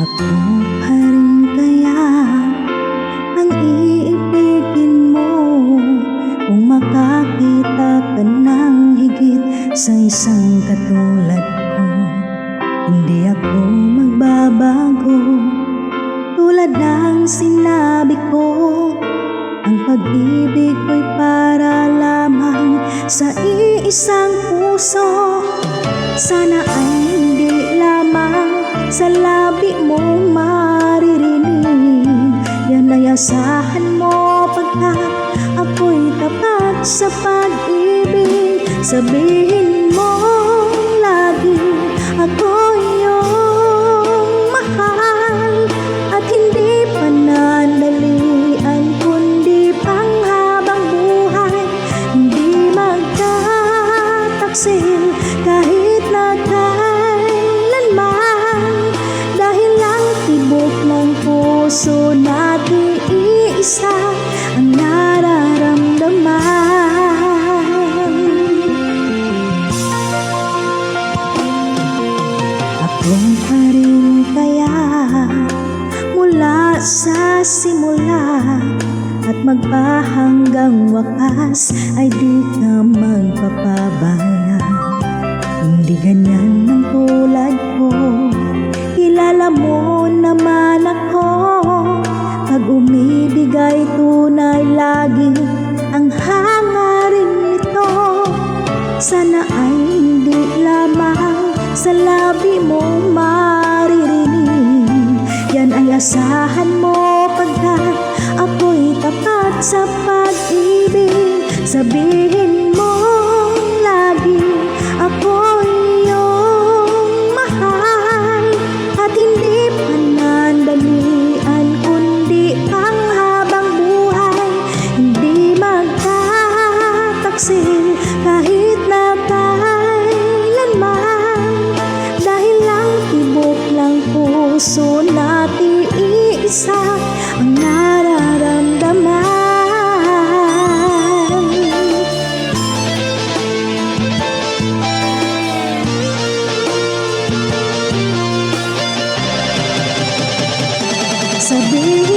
Ako pa rin kaya ang iibigin mo kung makakita ka ng higit sa isang katulad ko. Hindi ako magbabago, tulad ng sinabi ko. Ang pag-ibig ko'y para lamang sa iisang puso. Sana ay hindi lamang sa labi mo maririnig. Yan ay asahan mo pagkat ako'y tapat sa pag-ibig. Sabihin mo lagi ako iyong mahal, at hindi panandalian kundi panghabang buhay. Hindi magtataksil kahit na kailanman, dahil lang tibok ng puso natin iisa ang nararamdaman. Ako pa rin kaya mula sa simula at magpahanggang wakas ay di ka magpapabaya. Hindi ganyan ang tulad ko, kilala mo naman ako. Pag umibig ay tunay lagi ang hangarin nito. Sana ay hindi lamang sa labi mo maririnig. Yan ay asahan mo pagkat ako'y tapat sa pag-ibig. Sabihin mo lagi ako iyong mahal, at hindi panandalian kundi panghabang buhay. Hindi magtataksil kahit na kailanman, dahil lang tibok ng puso natin iisa ang nararamdaman. Sabihin